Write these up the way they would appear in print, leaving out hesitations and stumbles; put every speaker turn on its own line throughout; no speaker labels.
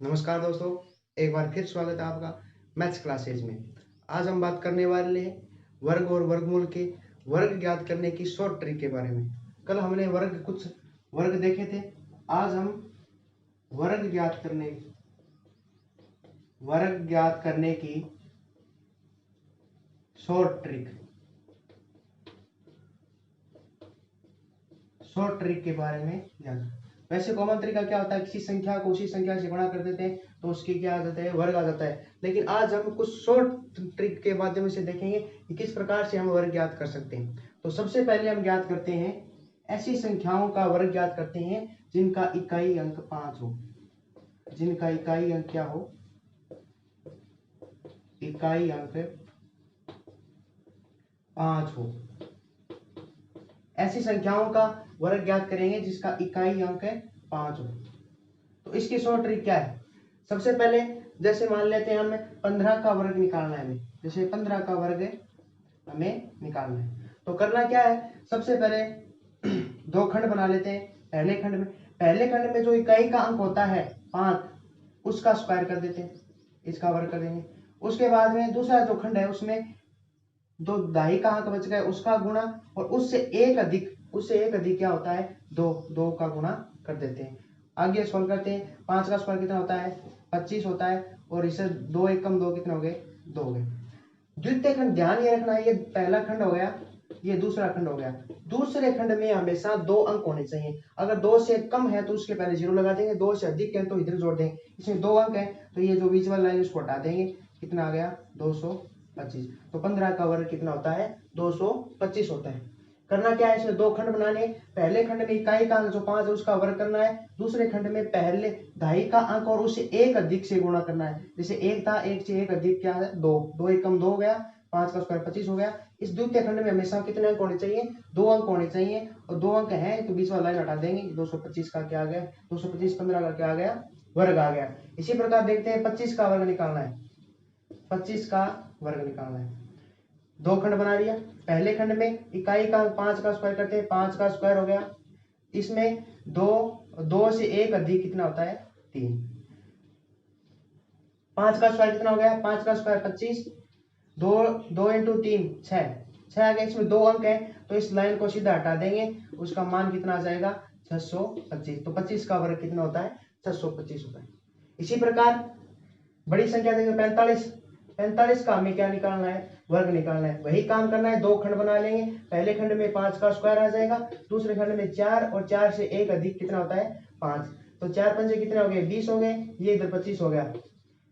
नमस्कार दोस्तों, एक बार फिर स्वागत है आपका मैथ्स क्लासेज में। आज हम बात करने वाले हैं वर्ग और वर्गमूल के वर्ग ज्ञात करने की शॉर्ट ट्रिक के बारे में। कल हमने कुछ वर्ग देखे थे। आज हम वर्ग ज्ञात करने की शॉर्ट ट्रिक के बारे में जाना। वैसे कॉमन तरीका क्या होता है, किसी संख्या को उसी संख्या से गुणा कर देते हैं तो उसकी क्या आ जाता है, वर्ग आ जाता है। लेकिन आज हम कुछ शॉर्ट ट्रिक के माध्यम से देखेंगे कि किस प्रकार से हम वर्ग ज्ञात कर सकते हैं। तो सबसे पहले हम ज्ञात करते हैं, ऐसी संख्याओं का वर्ग ज्ञात करते हैं जिनका इकाई अंक 5 हो। जिनका इकाई अंक क्या हो, इकाई अंक 5 हो। ऐसी संख्याओं का वर्ग ज्ञात करेंगे जिसका इकाई अंक 5 हो। तो इसकी शॉर्ट ट्रिक क्या है? सबसे पहले जैसे मान लेते हैं हमें 15 का वर्ग निकालना है। हमें जैसे 15 का वर्ग हमें निकालना है तो करना क्या है, सबसे पहले दो खंड बना लेते हैं। पहले खंड में जो इकाई का अंक होता है 5, उसका स्क्वायर कर देते हैं, इसका वर्ग कर देंगे। उसके बाद में दूसरा जो खंड है उसमें जो दाई का अंक बच गया उसका गुणा, और उससे एक अधिक क्या होता है, दो का गुणा कर देते हैं। आगे सॉल्व करते हैं। 5 का स्क्वायर कितना होता है, 25 होता है, और इसे 2 एकम 2 कितने हो गए, 2 हो गए। द्वितीय खंड ध्यान ये रखना है, ये पहला खंड हो गया, ये दूसरा खंड हो गया। दूसरे खंड में हमेशा 2 अंक होने चाहिए। अगर 2 से कम है तो उसके पहले 0 लगा देंगे, 2 से अधिक है तो इधर जोड़ देंगे। इसमें 2 अंक है तो ये जो बीच वाला लाइन उसको हटा देंगे। कितना आ गया, 225। तो 15 का वर्ग कितना होता है, 225 होता है। करना क्या है, इसमें दो खंड बनाने। पहले खंड में इकाई का अंक जो 5 है उसका वर्ग करना है। दूसरे खंड में पहले दाई का अंक और उससे एक अधिक से गुणा करना है। जैसे एक था, एक से एक अधिक क्या है, 2, 2 एकम 2 हो गया, 5 का स्क्वायर 25 हो गया। इस द्वितीय खंड में हमेशा कितने अंक होने चाहिए, 2 अंक होने चाहिए, और 2 अंक है तो बीच वाला लाइन हटा देंगे। 225 का क्या आ गया, 225 15 का क्या आ गया, वर्ग आ गया। इसी प्रकार देखते हैं 25 का वर्ग निकालना है। 25 का वर्ग निकालना है। दो खंड बना लिया। पहले खंड में इकाई का 5 का स्क्वायर करते हैं, 5 का स्क्वायर हो गया। इसमें दो से एक अधिक कितना होता है, 3। 5 का स्क्वायर कितना हो गया, 5 का स्क्वायर 25, दो इंटू 3 6 आ गया। इसमें 2 अंक है तो इस लाइन को सीधा हटा देंगे, उसका मान कितना आ जाएगा, 625। तो 25 का वर्ग कितना होता है, 625 होता है। इसी प्रकार बड़ी संख्या देंगे 45। 45 का हमें क्या निकालना है, वर्ग निकालना है। वही काम करना है, दो खंड बना लेंगे। पहले खंड में 5 का स्क्वायर आ जाएगा, दूसरे खंड में 4, और 4 से एक अधिक कितना होता है, 5। तो 4 पंजे कितने हो गए, 20 हो गए। ये इधर 25 हो गया।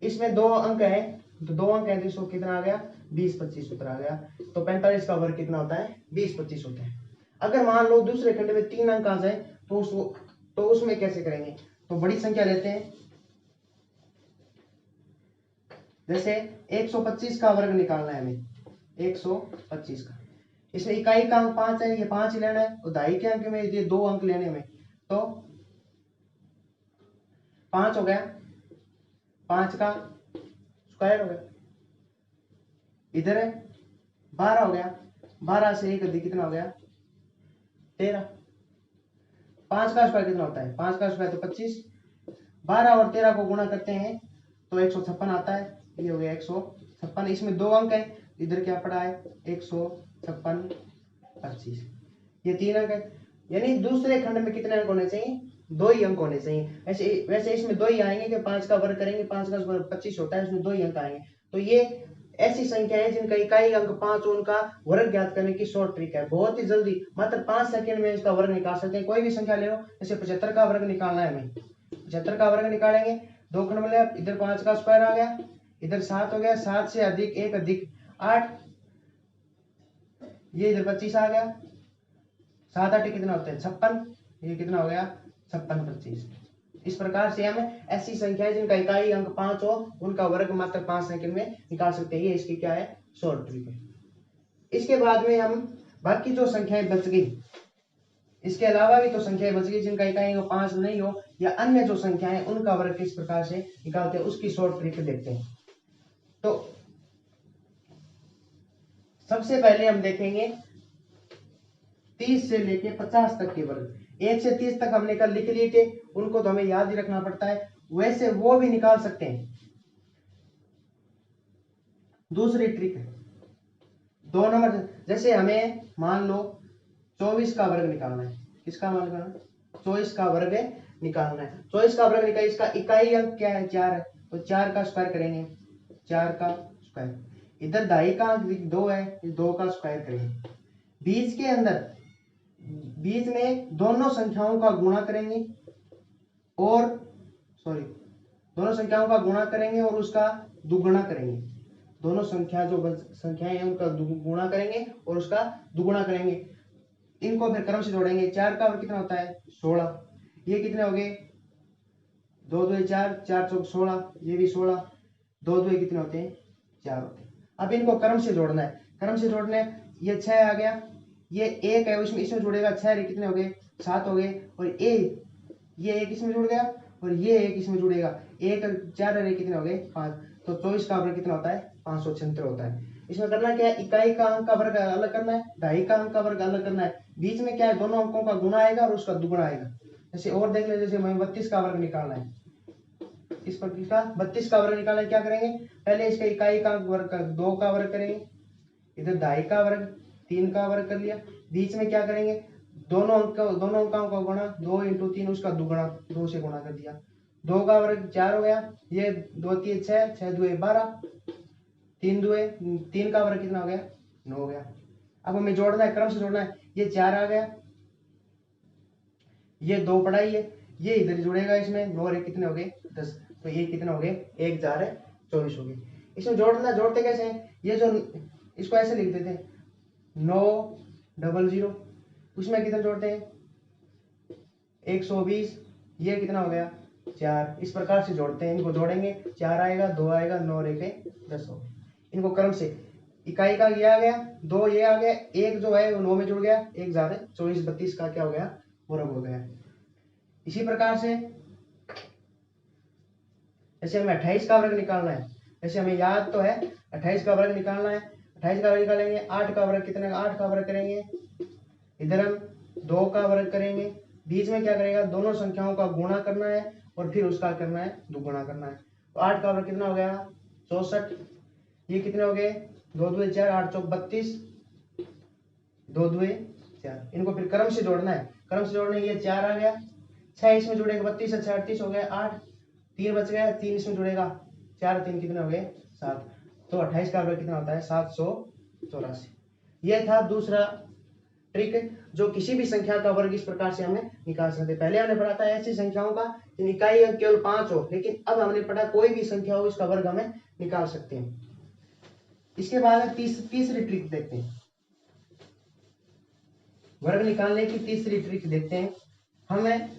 इसमें 2 अंक है तो 2 अंक है तो इसको कितना आ गया, 20 25 उत्तर आ गया। तो 45 का वर्ग कितना होता है, 20 25 होता है। अगर मान लो दूसरे खंड में 3 अंक आ जाए तो उसमें कैसे करेंगे, तो बड़ी संख्या लेते हैं। जैसे 125 का वर्ग निकालना है हमें, 125 का। इसमें इकाई का अंक 5 है, ये 5 ही लेना है, और दाई के अंक में ये 2 अंक लेने में, तो 5 हो गया। 5 का स्क्वायर हो गया, इधर है 12 हो गया। 12 से एक अधिक कितना हो गया, 13। 5 का स्क्वायर कितना होता है, 5 का स्क्वायर तो 25। 12 और 13 को गुणा करते हैं तो 156 आता है। ये हो गया 156। इसमें 2 अंक है, इधर क्या पड़ा है, 156 25। ये 3 अंक है। यानी दूसरे खंड में कितने अंक होने चाहिए, 2 ही अंक होने चाहिए। वैसे इसमें 2 ही आएंगे कि 5 का वर्ग करेंगे, 5 का वर्ग 25 होता है, इसमें 2 ही अंक आएंगे। तो ये ऐसी संख्या है जिनका इकाई अंक 5 उनका वर्ग ज्ञात करने की शॉर्ट ट्रिक है। बहुत ही जल्दी, मात्र 5 सेकंड में इसका वर्ग निकाल सकते हैं। कोई भी संख्या ले लो, जैसे 75 का वर्ग निकालना है हमें, 75 का वर्ग निकालेंगे। दो खंड में इधर 5 का स्क्वायर आ गया, इधर 7 हो गया, 7 से अधिक एक अधिक 8, ये इधर 25 आ गया। 7 8 कितना होता है, 56। ये कितना हो गया, 56 25। इस प्रकार से हम ऐसी संख्याएं जिनका इकाई अंक 5 हो उनका वर्ग मात्र 5 सेकंड में निकाल सकते हैं। ये इसकी क्या है, शॉर्ट ट्रिक है। इसके बाद में हम बाकी जो संख्याएं बच गई, इसके अलावा भी तो संख्याएं बच गई जिनका इकाई अंक 5 नहीं हो, या अन्य जो संख्याएं उनका वर्ग किस प्रकार से निकालते हैं उसकी शॉर्ट ट्रिक देखते हैं। तो सबसे पहले हम देखेंगे 30 से लेके 50 तक के वर्ग। 1 से 30 तक हमने कल लिख लिए थे, उनको तो हमें याद ही रखना पड़ता है। वैसे वो भी निकाल सकते हैं। दूसरी ट्रिक है 2 नंबर, जैसे हमें मान लो 24 का वर्ग निकालना है। किसका वर्ग निकालना है? 24 का वर्ग निकालना है। 24 का वर्ग निकाल, इसका इकाई अंक क्या है? 4 है, तो 4 का स्क्वायर करेंगे। 4 का स्क्वायर, इधर दाई का अंक 2 है, 2 का स्क्वायर करेंगे। बीच के अंदर, बीच में दोनों संख्याओं का गुणा करेंगे और दोनों संख्याओं का गुणा करेंगे और उसका दुगुना करेंगे। दोनों संख्याएं हैं उनका गुणा करेंगे और उसका दुगुना करेंगे। इनको फिर क्रम से जोड़ेंगे। 4 का वर्ग कितना होता है? 16। ये कितने हो गए? 2 2 4, 4 चौक 16, ये भी 16। 2 2 कितने होते हैं? 4 होते हैं। अब इनको क्रम से जोड़ना है। क्रम से जोड़ने, ये 6 आ गया, ये 1 है, इसमें जुड़ेगा 6, कितने हो गए? 7 हो गए। और ये 1 इसमें जुड़ गया और ये 1 इसमें जुड़ेगा। 1 4 है, कितने हो गए? 5। तो 24 का वर्ग कितना होता है? 576 होता है। इसमें करना क्या है? इकाई का अंक का वर्ग अलग करना है, दहाई का अंक का वर्ग अलग करना है। बीच में क्या है? दोनों अंकों का गुणा आएगा और उसका दुगुना आएगा। जैसे और देख ले, जैसे हमें 32 का वर्ग निकालना है। इस पर किसका? 32 का वर्ग निकालना है। क्या करेंगे? पहले इसका इकाई का वर्ग 2 का वर्ग करेंगे, इधर दहाई का वर्ग 3 का वर्ग कर लिया। बीच में क्या करेंगे? दोनों अंकों का गुणा, 2 × 3 उसका दुगुना, 2 से गुणा कर दिया। 2 का वर्ग 4 हो गया, ये 2 3 6, 6 2 12, 3 का वर्ग कितना हो गया? 9 हो गया। अब हमें जोड़ना है, क्रम से जोड़ना है। ये 4 आ गया, ये 2 पड़ा ही है, ये इधर जुड़ेगा इसमें, 9 और 1 कितने हो गए? 10। तो ये कितने हो गए? 1 4 है 24 हो गए। इसमें जोड़ना, जोड़ते कैसे हैं? ये जो, इसको ऐसे लिख देते हैं 9 00, उसमें कितना जोड़ते हैं? 120, ये कितना हो गया? 4। इस प्रकार से जोड़ते हैं। इनको जोड़ेंगे, 4 आएगा, 2 आएगा, 9 और 1 10 हो गए। इनको क्रम से, इकाई का ये आ गया, 2 ये आ गया, 1 जो है वो 9 में जुड़ गया, 1 4 24, 32 का क्या हो गया? वर्ग हो गया। इसी प्रकार से जैसे हमें 28 का वर्ग निकालना है, जैसे हमें याद तो है 28 का वर्ग निकालना है। 28 का वर्ग निकालेंगे, 8 का वर्ग कितने? 8 का वर्ग करेंगे, इधर हम 2 का वर्ग करेंगे। बीच में क्या करेगा? दोनों संख्याओं का गुणा करना है और फिर उसका करना है दुगुना करना है। तो 8 का वर्ग कितना हो गया? 64। ये कितने हो गए? 2 2 4, 8 चौक 32, 2 2 4। इनको फिर क्रम से जोड़ना है। क्रम से जोड़ने, ये 4 आ गया, 6 इसमें जुड़ेगा, 32 से 38 हो गया, 8 3 बच गया, 3 इसमें जुड़ेगा, 4 3 कितने हो गए? 7। तो 28 का वर्ग कितना होता है? 784। यह था दूसरा ट्रिक, जो किसी भी संख्या का वर्ग इस प्रकार से हमें निकाल सकते हैं। पहले हमने पढ़ा था ऐसी संख्याओं का इकाई अंक केवल 5 हो, लेकिन अब हमने पढ़ा कोई भी संख्या हो इसका वर्ग हमें निकाल सकते हैं। इसके बाद तीसरी ट्रिक देखते हैं। वर्ग निकालने की तीसरी ट्रिक देखते हैं। हमें,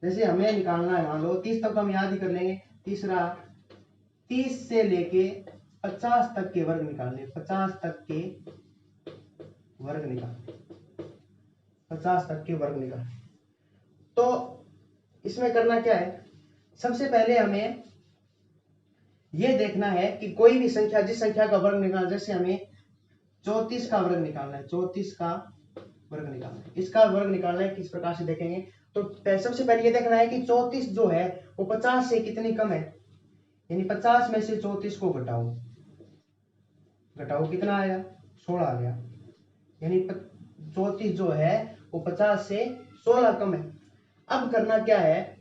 जैसे हमें निकालना है, मान लो 30 तक हम याद ही कर लेंगे। तीसरा, 30 से लेके 50 तक के वर्ग निकालने, 50 तक के वर्ग निकालने, 50 तक के वर्ग निकालने। तो इसमें करना क्या है? सबसे पहले हमें यह देखना है कि कोई भी संख्या, जिस संख्या का वर्ग निकालना, जैसे हमें 34 का वर्ग निकालना है, 34 का वर्ग निकालना है। इसका वर्ग निकालना है, किस प्रकार से देखेंगे? तो सबसे पहले ये देखना है कि 34 जो है वो 50 से कितनी कम है, यानी 50 में से 34 को घटाओ, कितना आया? 16 आ गया। यानी 34 जो है वो 50 से 16 कम है। अब करना क्या है?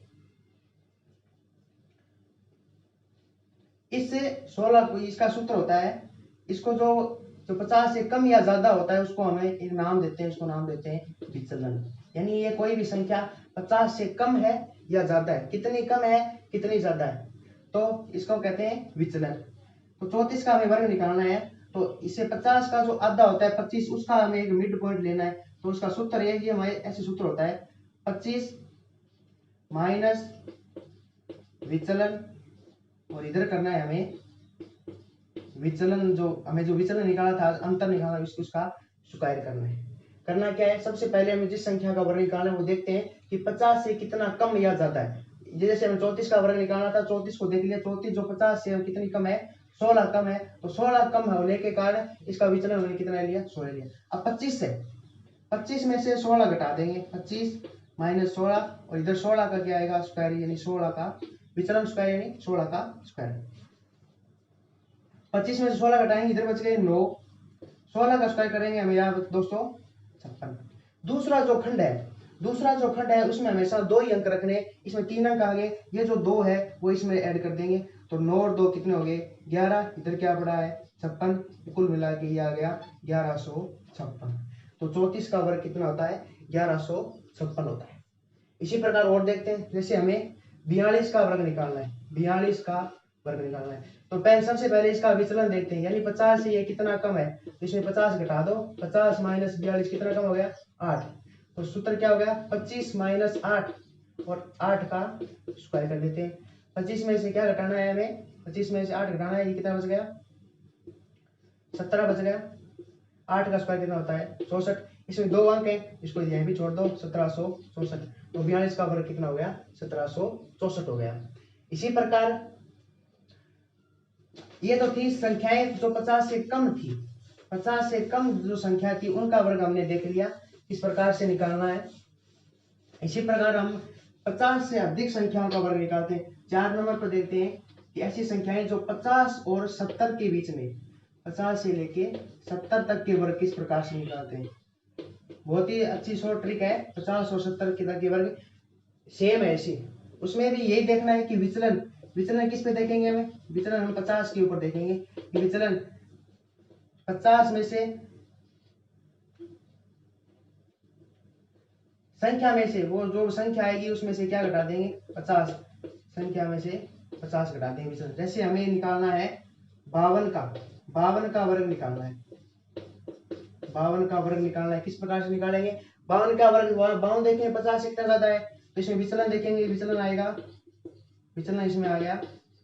इससे 16 को, इसका सूत्र होता है, इसको जो 50 से कम या ज्यादा होता है उसको हमें एक नाम देते हैं, उसको नाम देते हैं विचलन। यानी ये कोई भी संख्या 50 से कम है या ज्यादा है, कितनी कम है कितनी ज्यादा है, तो इसको कहते हैं विचलन। तो 34 का हमें वर्ग निकालना है, तो इसे 50 का जो आधा होता है 25, उसका हमें एक मिड पॉइंट लेना है। तो उसका सूत्र है, ये हमारे ऐसे सूत्र होता है 25 माइनस विचलन, और इधर करना है हमें विचलन, जो हमें जो विचलन निकाला था, अंतर निकालना, उसका स्क्वायर करना है। करना क्या है? सबसे पहले हमें जिस संख्या का वर्ग निकालना है वो देखते हैं कि 50 से कितना कम या ज्यादा है। जैसे हमें 34 का वर्ग निकालना था, 34 को देख लिया, 34 जो 50 से कितनी कम है? 16 कम है। तो 16 कम होने के कारण इसका विचलन हमने कितना लिया? 16 लिया। अब 25 में से 16 घटा देंगे, 25 -16 और इधर 16 का क्या आएगा स्क्वायर, यानी 16 का विचलन स्क्वायर, यानी 16 का स्क्वायर। 25 में से 16 घटाएंगे, इधर बच गए 9, 16 का स्क्वायर करेंगे हमें यहाँ दोस्तों 56। दूसरा जो खंड है उसमें हमेशा 2 ही अंक रखने, इसमें 3 अंक आ गए, ये जो 2 है वो इसमें ऐड कर देंगे, तो 9 और 2 कितने हो गए 11, इधर क्या पड़ा है 56, कुल मिला के ये आ गया 1156। तो 34 का वर्ग कितना होता है 1156 होता है। इसी प्रकार और देखते हैं, जैसे हमें 42 का वर्ग निकालना है, 42 का वर्ग निकालना है, तो सबसे पहले इसका विचलन देखते हैं, यानी 50 से ये कितना कम है, तो इसमें 50 घटा दो, 50 माइनस 42 कितना कम हो गया 8, तो सूत्र क्या हो गया 25 माइनस 8 और 8 का स्क्वायर कर देते हैं। 25 में से क्या घटाना है हमें, 25 में से 8 घटाना है, ये कितना बच गया 17 बच गया। 8 का स्क्वायर कितना होता है 64, इसमें 2 अंक है, इसको यहीं भी छोड़ दो 1764, तो 42 का वर्ग कितना हो गया 1764 हो गया। इसी प्रकार ये तो थी संख्याएं जो 50 से कम थी, 50 से कम जो संख्या थी उनका वर्ग हमने देख लिया किस प्रकार से निकालना है। इसी प्रकार हम 50 से अधिक संख्याओं का वर्ग निकालते हैं। 4 नंबर पर देखते हैं कि ऐसी संख्याएं जो 50 और 70 के बीच में, 50 से लेके 70 तक के वर्ग किस प्रकार से निकालते हैं। बहुत ही अच्छी शॉर्ट ट्रिक है, 50 और 70 तक के वर्ग सेम है ऐसी, उसमें भी यही देखना है कि विचलन किस पे देखेंगे हमें, विचलन हम 50 के ऊपर देखेंगे कि विचलन 50 में से संख्या में से वो जो संख्या आएगी उसमें से क्या घटा देंगे 50, संख्या में से 50 घटा देंगे विचलन। जैसे हमें निकालना है 52 का वर्ग निकालना है, 52 का वर्ग निकालना है, किस प्रकार से निकालेंगे 52 का वर्ग, 52 देखेंगे 50 से कितना ज्यादा है, तो इसमें विचलन देखेंगे, विचलन आएगा, विचलन इसमें आ गया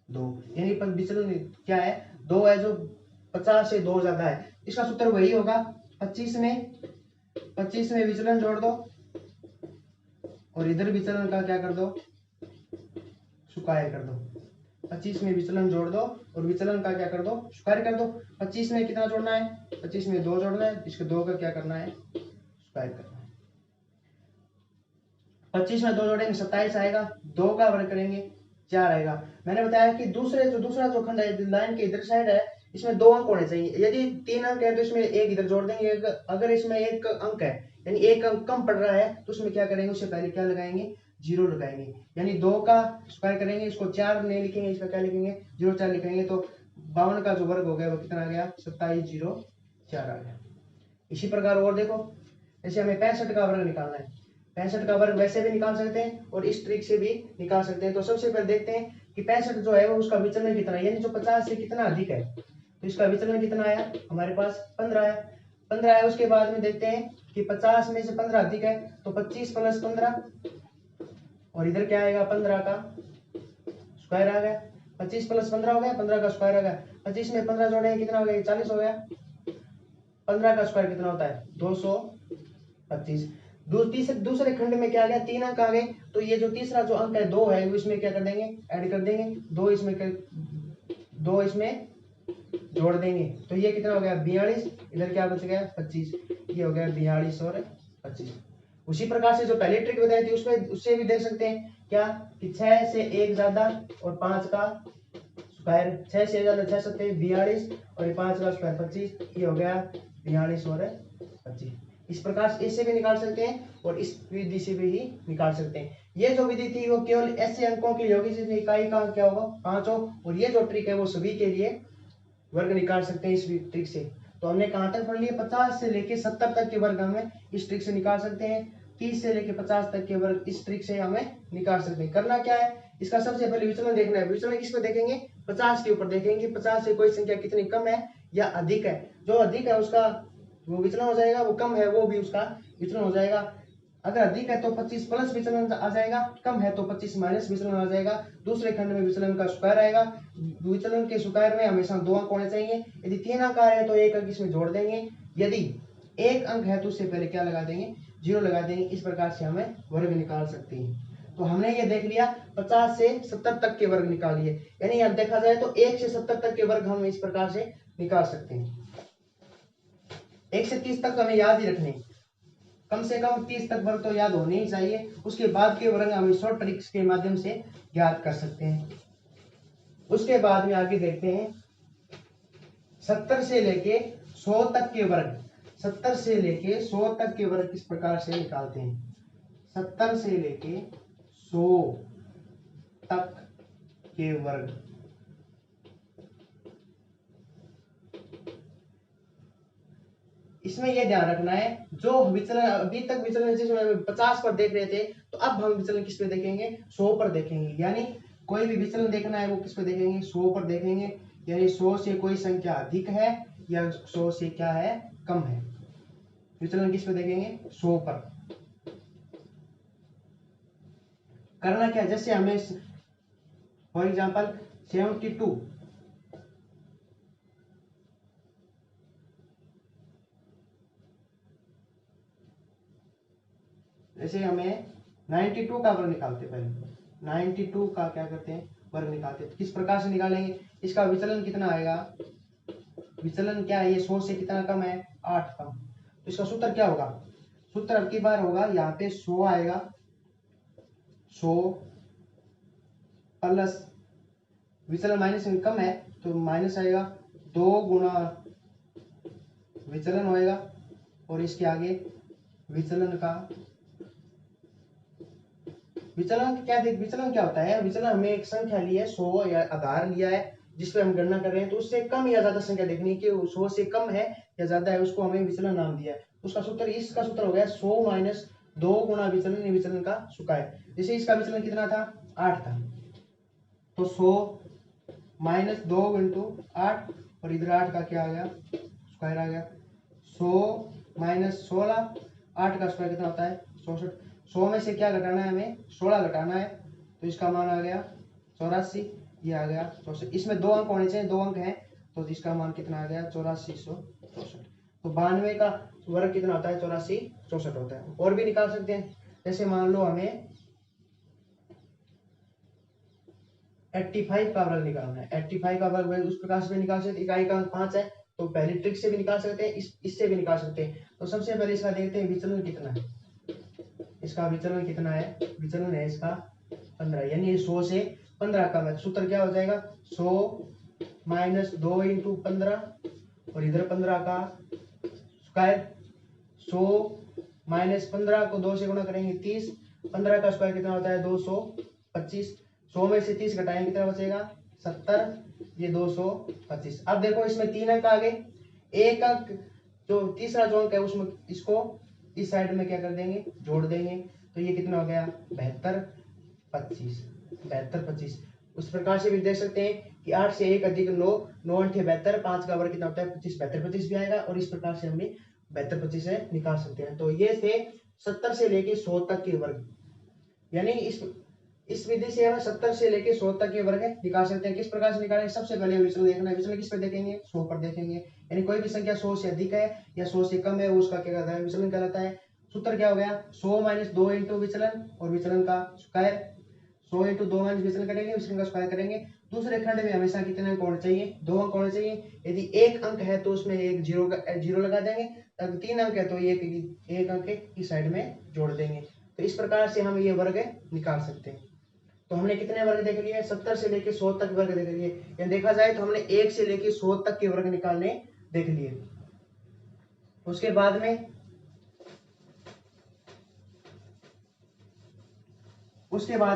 2, यानी पर विचलन क्या है 2 है, जो 50 से 2 ज्यादा है, इसका सूत्र वही होगा 25 में विचलन जोड़ दो और इधर विचलन का क्या कर दो स्क्वायर कर दो। 25 में विचलन जोड़ दो और विचलन का क्या कर दो स्क्वायर कर दो। 25 में कितना जोड़ना है 25 में 2 जोड़ना है, इसके 2 का क्या करना है स्क्वायर करना है। 25 में 2 जोड़ेंगे 27 आएगा, 2 का वर्ग करेंगे 4 आएगा। मैंने बताया कि दूसरा जो खंड है लाइन के इधर साइड है, इसमें 2 अंक होने चाहिए, यदि 3 अंक है तो इसमें एक इधर जोड़ देंगे, अगर इसमें 1 अंक है यानी 1 अंक कम पड़ रहा है तो उसमें क्या करेंगे, उससे पहले क्या लगाएंगे 0 लगाएंगे, यानी 2 का स्क्वायर करेंगे, इसको 4 नहीं लिखेंगे, इसका क्या लिखेंगे 0 4 लिखेंगे, तो 52 का जो वर्ग हो गया वो कितना आ गया 2704 आ गया। इसी प्रकार और देखो, जैसे हमें 65 का वर्ग निकालना है, 65 का वर्ग वैसे भी निकाल सकते हैं और इस ट्रिक से भी निकाल सकते हैं। तो सबसे पहले देखते हैं कि 65 जो है वो उसका विचलन कितना है, यानी जो 50 से कितना अधिक है, तो इसका विचलन कितना आया हमारे पास 15 है, 15 है। उसके बाद में देखते हैं कि 50 में से 15 अधिक है, तो 25 प्लस 15 और इधर क्या आएगा 15 का स्क्वायर आ गया, 25 प्लस 15 हो गया, 15 का स्क्वायर आ गया। 25 में 15 जोड़े कितना हो गया 40 हो गया, 15 का स्क्वायर कितना होता है 225। दूसरे खंड में क्या आ गया 3 अंक आ गए, तो ये जो तीसरा जो अंक है 2 है, इसमें क्या कर देंगे ऐड कर देंगे, 2 इसमें जोड़ देंगे, तो ये कितना हो गया 42, इधर क्या बच गया 25, ये हो गया 42 और 25। उसी प्रकार से जो पहले ट्रिक बताई थी उससे भी देख सकते हैं क्या कि 6 से 1 ज्यादा और 5 का स्क्वायर, 6 से ज्यादा 6 सत्ते 42 और 5 का स्क्वायर 25, ये हो गया 42 और 25। इस प्रकार से इससे भी निकाल सकते हैं और इस विधि से भी ही निकाल सकते हैं। ये जो विधि थी वो केवल ऐसे अंकों की होगी जिसमें इकाई का अंक क्या होगा 5 हो, और ये जो ट्रिक है वो सभी के लिए वर्ग निकाल सकते हैं इस ट्रिक से। तो हमने कहां तक पढ़ लिया 50 से लेके 70 तक के वर्ग हमें इस ट्रिक से निकाल सकते हैं, 30 से लेके 50 तक के वर्ग इस ट्रिक से हमें निकाल सकते हैं। करना क्या है, इसका सबसे पहले विचलन देखना है। विचलन किस पे देखेंगे 50 के ऊपर देखेंगे, 50 से कोई संख्या कितनी कम है या अधिक है, जो अधिक है उसका वो विचलन हो जाएगा, वो कम है वो भी उसका विचलन हो जाएगा। अगर अधिक है तो 25 प्लस विचलन आ जाएगा, कम है तो 25 माइनस विचलन आ जाएगा। दूसरे खंड में विचलन का स्क्वायर आएगा, विचलन के स्क्वायर में हमेशा 2 अंक होने चाहिए, यदि 3 अंक आ रहे हैं तो 1 अंक इसमें जोड़ देंगे, यदि 1 अंक है तो उससे पहले क्या लगा देंगे 0 लगा देंगे। इस प्रकार से हमें वर्ग निकाल सकते हैं। तो हमने ये देख लिया 50 से 70 तक के वर्ग निकाल लिए, यानी अब देखा जाए तो 1 से 70 तक के वर्ग हम इस प्रकार से निकाल सकते हैं। 1 से 30 तक हमें याद ही रखने, कम से कम 30 तक वर्ग तो याद होने ही चाहिए। उसके बाद के वर्ग हम शॉर्ट ट्रिक्स के माध्यम से याद कर सकते हैं। उसके बाद में आगे देखते हैं 70 से लेके 100 तक के वर्ग। 70 से लेके 100 तक के वर्ग किस प्रकार से निकालते हैं? 70 से लेके 100 तक के वर्ग। इसमें यह ध्यान रखना है, जो विचलन अभी तक विचलन जैसे 50 पर देख रहे थे, तो अब हम विचलन किस पे देखेंगे? 100 पर देखेंगे। यानी कोई भी विचलन देखना है वो किस पे देखेंगे? 100 पर देखेंगे। यानी 100 से कोई संख्या अधिक है या 100 से क्या है? कम है। विचलन किस पे देखेंगे? 100 पर। करना क्या? जैसे हमें फॉर एग्जाम्पल 72 जैसे हमें 92 का वर्ग निकालते, पहले 92 का क्या करते हैं? वर्ग निकालते। किस प्रकार से निकालेंगे? इसका विचलन कितना आएगा? विचलन क्या है? ये 100 से कितना कम है? 8 कम। तो इसका सूत्र क्या होगा? सूत्र अब की बार होगा, यहाँ पे 100 आएगा, 100 प्लस विचलन माइनस में कम है तो माइनस आएगा, 2 गुना विचलन होएगा, और इसके आगे विचलन का विचलन क्या विचलन क्या होता है? विचलन हमें एक संख्या ली है, 100 या आधार लिया है जिसपे हम गणना कर रहे हैं, तो उससे कम या ज्यादा संख्या देखनी है कि 100 से कम है या ज्यादा है, उसको हमें विचलन नाम दिया है। उसका सूत्र, इसका सूत्र हो गया 100 माइनस 2 गुना विचलन, विचलन का सुकाय। जैसे इसका विचलन कितना था? 8 था, तो 100 माइनस 2 इंटू 8, और इधर 8 का क्या आ गया? स्क्वायर आ गया। 100 माइनस 16, 8 का स्क्वायर कितना होता है? 64। 100 में से क्या घटाना है हमें? 16 घटाना है, तो इसका मान आ गया 84, ये आ गया 64। इसमें 2 अंक होने चाहिए, 2 अंक हैं, तो इसका मान कितना आ गया? 8464। तो 92 का वर्ग कितना होता है? 8464 होता है। और भी निकाल सकते हैं, जैसे मान लो हमें 85 का वर्ग निकालना है। 85 का वर्ग उस प्रकार से निकाल सकते, इकाई का अंक 5 है, तो पहली ट्रिक से भी निकाल सकते हैं, इससे भी निकाल सकते हैं। तो सबसे पहले इसका देखते हैं विचलन कितना है। इसका विचलन कितना है? विचलन है इसका 15, यानी 100 से 15 कम है। सूत्र क्या हो जाएगा? 100 माइनस 2 इंटू 15, और इधर 15 का स्क्वायर। 100 माइनस 15 को 2 से गुणा करेंगे 30, 15 का स्क्वायर कितना होता है? 225। 100 में से 30 घटाएंगे कितना बचेगा? 70, ये 225। अब देखो इसमें 3 अंक आ गए, एक अंक जो तीसरा जो अंक है उसमें इसको इस साइड में क्या कर देंगे? जोड़ देंगे, तो ये कितना हो गया? 72 25। 72 25। उस प्रकार से भी देख सकते हैं कि 8 से 1 अधिक 9, 9 8 72, 5 का वर्ग कितना होता है? 25। 72 25 भी आएगा, और इस प्रकार से हम भी 72 25 से निकाल सकते हैं। तो ये थे 70 से लेके 100 तक के वर्ग। यानी इस विधि से हम 70 से लेके 100 तक के वर्ग निकाल सकते हैं। किस प्रकार से निकालेंगे? सबसे पहले विचलन देखना है। विचलन किस पर देखेंगे? 100 पर देखेंगे। यानी कोई भी संख्या 100 से अधिक है या 100 से कम है, उसका क्या कहता है? विचलन कहलाता है। सूत्र क्या हो गया? 100 माइनस 2 इंटू विचलन, और विचलन का स्क्वायर। 100 इंटू 2 माइनस विचलन करेंगे, विचलन का स्क्वायर करेंगे। दूसरे खंड में हमेशा कितने अंक होने चाहिए? 2 अंक होने चाहिए। यदि 1 अंक है तो उसमें एक जीरो लगा देंगे, अगर 3 अंक है तो एक अंक की साइड में जोड़ देंगे। तो इस प्रकार से हम ये वर्ग निकाल सकते हैं। तो हमने कितने वर्ग देख लिए? 70 से लेके 100 तक वर्ग देख लिए। या देखा जाए तो हमने 1 से लेके 100 तक के वर्ग निकालने देख लिए। उसके बाद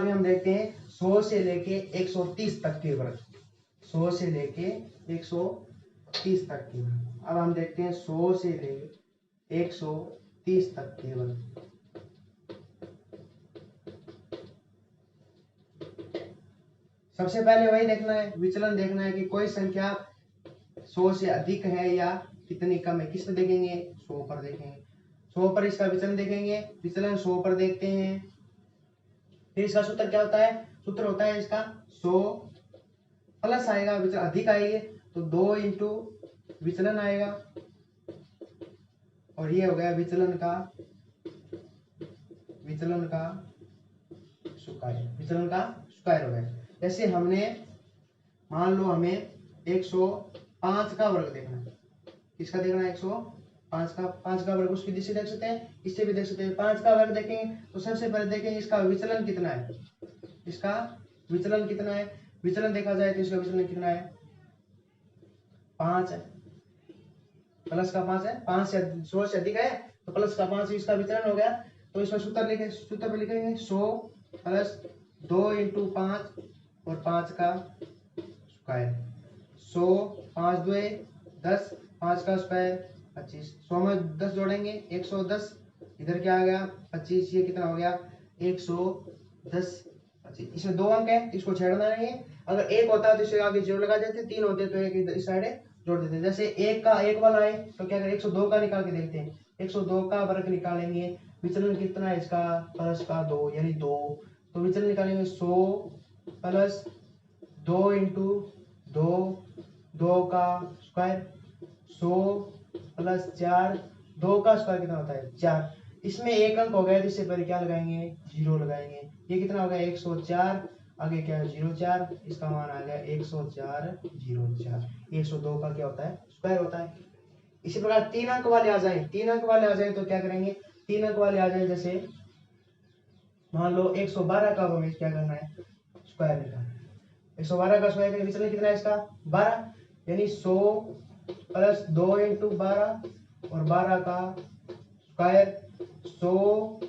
में हम देखते हैं 100 से लेके 130 तक के वर्ग। 100 से लेके 130 तक के वर्ग। अब हम देखते हैं 100 से लेके 130 तक के वर्ग। सबसे पहले वही देखना है, विचलन देखना है कि कोई संख्या 100 से अधिक है या कितनी कम है। किस पर देखेंगे? 100 पर देखेंगे। 100 पर इसका विचलन देखेंगे, विचलन 100 पर देखते हैं। फिर इसका सूत्र क्या होता है? सूत्र होता है इसका 100 प्लस आएगा, विचलन अधिक आएगी तो 2 इंटू विचलन आएगा, और ये हो गया विचलन का स्क्वायर हो गया। जैसे हमने मान लो हमें 105 का वर्ग देखना है। किसका देखना है? 105 पांच का वर्ग उस विधि से देख सकते हैं, इससे भी देख सकते हैं। 5 का वर्ग देखेंगे तो सबसे पहले देखेंगे इसका विचलन कितना है, इसका विचलन कितना है। विचलन देखा जाए तो इसका विचलन कितना है, 5 है, प्लस का 5 है, 5 से 16 से अधिक है तो प्लस का 5 इसका विचलन हो गया। तो इसमें सूत्र पे लिखेंगे 100 प्लस 2 इंटू 5 और 5 का स्क्वायर, 100 5 2 10, 5 का स्क्वायर 25, 100 में 10 जोड़ेंगे 110, इधर क्या आ गया 25, ये कितना हो गया 110 25। इसमें 2 अंक है इसको छेड़ना नहीं है, अगर एक होता है तो इसे आगे जीरो लगा देते, 3 होते तो एक इस साइड जोड़ देते हैं। जैसे एक का एक वाला है तो क्या करें 102 का निकाल के देखते हैं, 102 का वर्ग निकालेंगे, विचलन कितना है इसका प्लस का 2 यानी 2, तो विचलन निकालेंगे 100 प्लस 2 इंटू 2, 2 का स्क्वायर 100 प्लस 4, 2 का स्क्वायर कितना होता है 4। इसमें एक अंक हो गया तो इससे पहले क्या लगाएंगे जीरो लगाएंगे, ये कितना हो गया 104, आगे क्या है 04, इसका मान आ गया 104 04। 102 का क्या होता है स्क्वायर होता है। इसी प्रकार 3 अंक वाले आ जाए, 3 अंक वाले आ जाए तो क्या करेंगे, 3 अंक वाले आ जाए जैसे मान लो 112 का हमें क्या करना है स्क्वायर निकालना, 112 का स्क्वायर विचलन कितना है इसका 12, यानी 100 प्लस 2 इंटू 12 और 12 का स्क्वायर 100,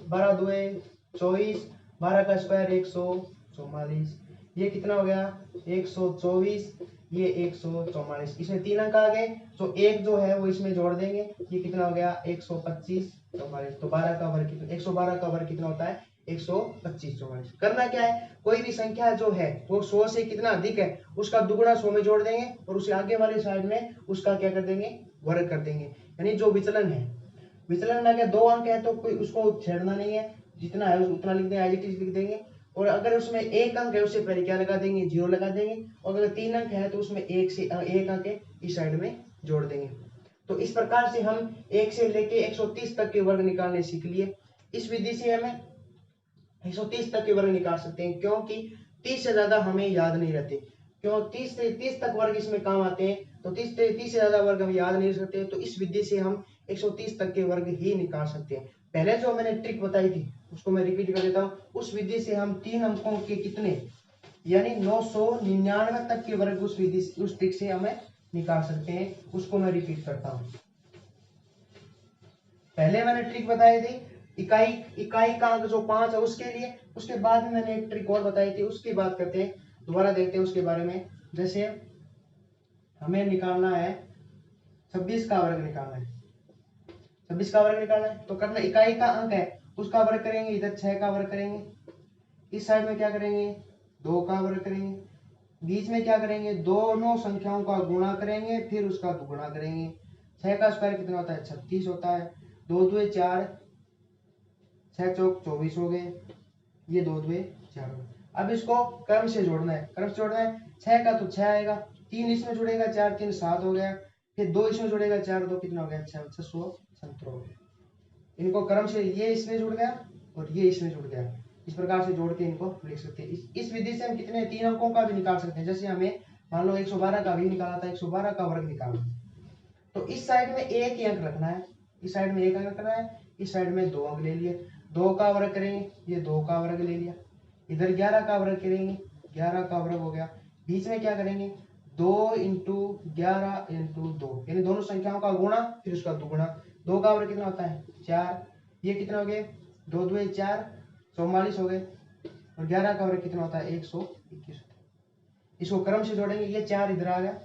12 दुए 24, 12 का स्क्वायर 144, ये कितना हो गया 124, ये 144। इसमें 3 अंक आ गए तो एक जो है वो इसमें जोड़ देंगे, ये कितना हो गया 125 44। तो 12 का वर्ग कितना, 112 का वर्ग कितना होता है 125 44। करना क्या है, कोई भी संख्या जो है वो 100 से कितना अधिक है उसका दुगुना 100 में जोड़ देंगे और उसे आगे वाली साइड में उसका क्या कर देंगे वर्ग कर देंगे, यानी जो विचलन है, विचलन में अगर 2 अंक है तो कोई उसको छेड़ना नहीं है, जितना है उतना लिख देंगे, एज इट इज लिख देंगे। और अगर उसमें एक अंक है उससे पहले क्या लगा देंगे जीरो लगा देंगे, और अगर 3 अंक है तो उसमें एक अंक है इस साइड में जोड़ देंगे। तो इस प्रकार से हम 1 से लेके 130 तक के वर्ग निकालने सीख लिए। इस विधि से हमें 130 तक के वर्ग निकाल सकते हैं, क्योंकि 30 से ज्यादा हमें याद नहीं रहते, क्यों 30 से 30 तक वर्ग इसमें काम आते हैं, तो 30 से ज्यादा वर्ग हम याद नहीं सकते, तो इस विधि से हम 130 तक के वर्ग ही निकाल सकते हैं। पहले जो मैंने ट्रिक बताई थी उसको मैं रिपीट कर देता हूँ, उस विधि से हम 3 अंकों के कितने यानी 999 तक के वर्ग उस विधि उस ट्रिक से हमें निकाल सकते हैं, उसको मैं रिपीट करता हूँ। पहले मैंने ट्रिक बताई थी इकाई का अंक जो 5 है उसके लिए, उसके बाद में मैंने एक ट्रिक और बताई थी, उसकी बात करते हैं, दोबारा देखते हैं उसके बारे में। जैसे हमें निकालना है 26 का वर्ग निकालना है, 26 का वर्ग निकालना है तो करना इकाई का अंक है उसका वर्ग करेंगे, इधर 6 का वर्ग करेंगे, इस साइड में क्या करेंगे 2 का वर्ग करेंगे, बीच में क्या करेंगे दोनों संख्याओं का गुणा करेंगे फिर उसका दुगुना करेंगे। 6 का स्क्वायर कितना होता है 36 होता है, 2 दुए 4, 6 चौक 24 हो गए, ये 2 दुए 4 हो गए। अब इसको क्रम से जोड़ना है, क्रम से जोड़ना है, 6 का तो 6 आएगा, 3 इसमें जुड़ेगा 4 3 7 हो गया, फिर 2 इसमें जुड़ेगा 4 2 कितना हो गया 670 हो गया। इनको क्रम से ये इसमें जुड़ गया और ये इसमें जुड़ गया, इस प्रकार से जोड़ के इनको लिख सकते हैं। इस विधि से हम कितने 3 अंकों का भी निकाल सकते हैं। जैसे हमें मान लो 112 का भी निकाला था, 112 का वर्ग निकालना, तो इस साइड में एक ही अंक रखना है, इस साइड में एक अंक रखना है, इस साइड में 2 अंक ले लिए, 2 का वर्ग करेंगे, ये 2 का वर्ग ले लिया, इधर 11 का वर्ग करेंगे, 11 का वर्ग हो गया, बीच में क्या करेंगे 2 इंटू 11 इंटू 2 यानी दोनों संख्याओं का गुणा फिर उसका दुगुना, 2 का वर्ग कितना होता है 4, ये कितना हो गए 2 दुए 4 44 हो गए, और 11 का वर्ग कितना होता है 121। इसको क्रम से जोड़ेंगे, ये 4 इधर आ गया,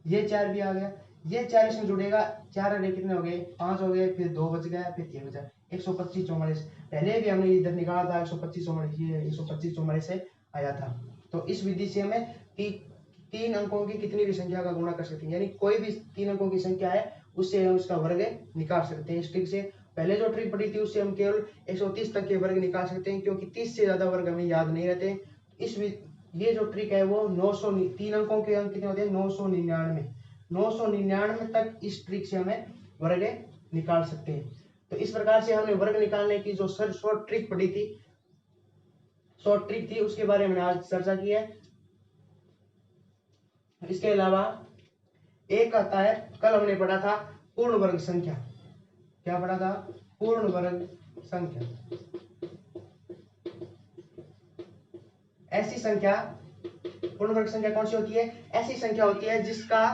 ये 4 भी आ गया, ये 4 इसमें जुड़ेगा, 4 अरे कितने हो गए 5 हो गए, फिर 2 बच गया, फिर 3 बचा, 125 44। पहले भी हमने इधर निकाला था 125 44, ये 125 44 से आया था। तो इस विधि से हमें 3 अंकों की कितनी भी संख्या का गुणा कर सकते हैं, यानी कोई भी 3 अंकों की संख्या है उससे हम उसका वर्ग निकाल सकते हैं। इस ट्रिक से पहले जो ट्रिक पढ़ी थी उससे हम केवल 130 तक के वर्ग निकाल सकते हैं, क्योंकि 30 से ज्यादा वर्ग हमें याद नहीं रहते। इस ये जो ट्रिक है वो 3 अंकों के अंक कितने होते हैं 999 तक इस ट्रिक से हमें वर्ग निकाल सकते हैं। तो इस प्रकार से हमने वर्ग निकालने की जो शॉर्ट ट्रिक पढ़ी थी, शॉर्ट ट्रिक थी, उसके बारे में आज चर्चा की है। इसके अलावा एक आता है, कल हमने पढ़ा था पूर्ण वर्ग संख्या, क्या पढ़ा था? पूर्ण वर्ग संख्या। ऐसी संख्या, पूर्ण वर्ग संख्या कौन सी होती है? ऐसी संख्या होती है जिसका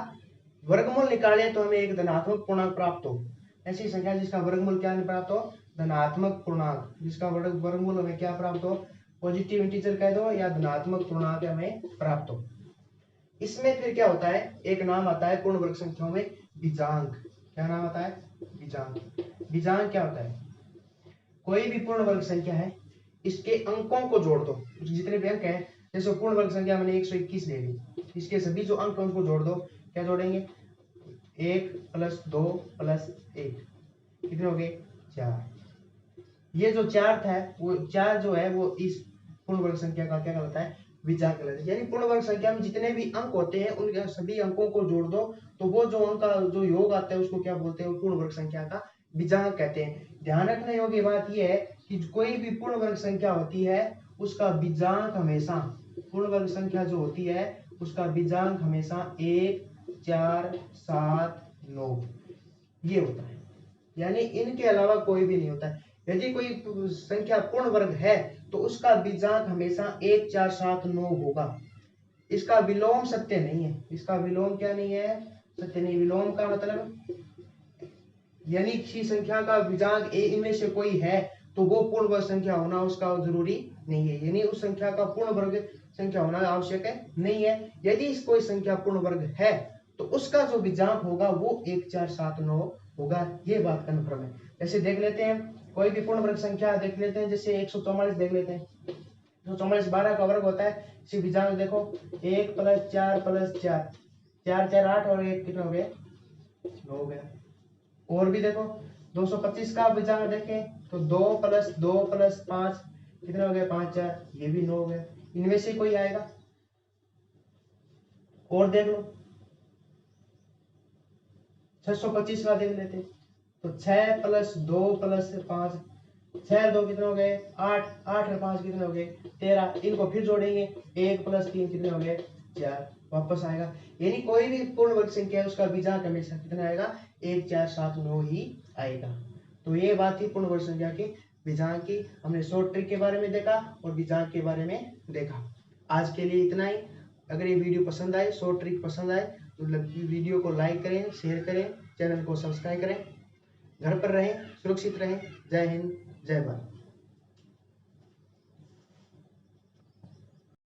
वर्गमूल निकालें तो हमें एक धनात्मक पूर्णांक प्राप्त हो। ऐसी संख्या जिसका वर्गमूल क्या प्राप्त हो? धनात्मक पूर्णांक। जिसका वर्गमूल हमें क्या प्राप्त हो? पॉजिटिव इंटीजर कह दो या धनात्मक पूर्णांक हमें प्राप्त हो। इसमें फिर क्या होता है? एक नाम आता है पूर्ण वर्ग संख्याओं में, बीजांक। क्या नाम आता है? बीजांक। बीजांक क्या होता है? कोई भी पूर्ण वर्ग संख्या है, इसके अंकों को जोड़ दो, जितने भी अंक हैं, जैसे पूर्ण वर्ग संख्या मैंने 121 ले ली, इसके सभी जो अंक उनको जोड़ दो। क्या जोड़ेंगे? 1 + 2 + 1 कितने हो गए? 4। ये जो 4 था, वो 4 जो है वो इस पूर्ण वर्ग संख्या का क्या कहलाता है? बीजांक कहलाता है। यानी पूर्ण वर्ग संख्या में जितने भी अंक होते हैं उनके सभी अंकों को जोड़ दो, तो वो जो अंक का जो योग आता है उसको क्या बोलते हैं? पूर्ण वर्ग संख्या का बीजांक कहते हैं। ध्यान रखने योग्य बात यह है कि कोई भी पूर्ण वर्ग संख्या होती है उसका बीजांक हमेशा, पूर्ण वर्ग संख्या जो होती है उसका बीजांक हमेशा 1, 4, 7, 9 ये होता है। यानी इनके अलावा कोई भी नहीं होता है। यदि कोई संख्या पूर्ण वर्ग है तो उसका बीजांक हमेशा 1, 4, 7, 9 होगा। इसका विलोम सत्य नहीं है। इसका विलोम क्या नहीं है? सत्य नहीं। विलोम का मतलब यानी किसी संख्या का बीजांक इनमें से कोई है तो वो पूर्ण वर्ग संख्या होना उसका जरूरी नहीं है। यानी उस संख्या का पूर्ण वर्ग संख्या होना आवश्यक है नहीं है। यदि कोई संख्या पूर्ण वर्ग है तो उसका जो बीजांक होगा वो 1, 4, 7, 9 होगा। ये बात कन्फर्म है। जैसे देख लेते हैं कोई भी पूर्ण वर्ग संख्या देख लेते हैं, जैसे 144 देख लेते हैं। 144 12 का वर्ग होता है। इसी बीजांक देखो 1 + 4 + 4 4 4 8 और 1 कितने हो गए? 9 हो गया। और भी देखो 225 का बीजांक देखें तो 2 + 2 + 5 कितने हो गए? 5 4 ये भी 9 हो गया। इनमें से कोई आएगा? और देख लो 625 का देख लेते तो 6 + 2 + 5 6 2 कितने हो गए? 8 8 और 5 कितने हो गए? 13। इनको फिर जोड़ेंगे 1 + 3 कितने हो गए? 4 वापस आएगा। यानी कोई भी पूर्ण वर्ग संख्या है उसका बीजांक हमेशा कितना आएगा? 1, 4, 7, 9 ही आएगा। तो ये बात थी पूर्ण वर्ग संख्या की बीजांक की। हमने शॉर्ट ट्रिक के बारे में देखा और बीजांक के बारे में देखा। आज के लिए इतना ही। अगर ये वीडियो पसंद आए, शॉर्ट ट्रिक पसंद आए तो वीडियो को लाइक करें, शेयर करें, चैनल को सब्सक्राइब करें। घर पर रहें, सुरक्षित रहें। जय हिंद, जय भारत।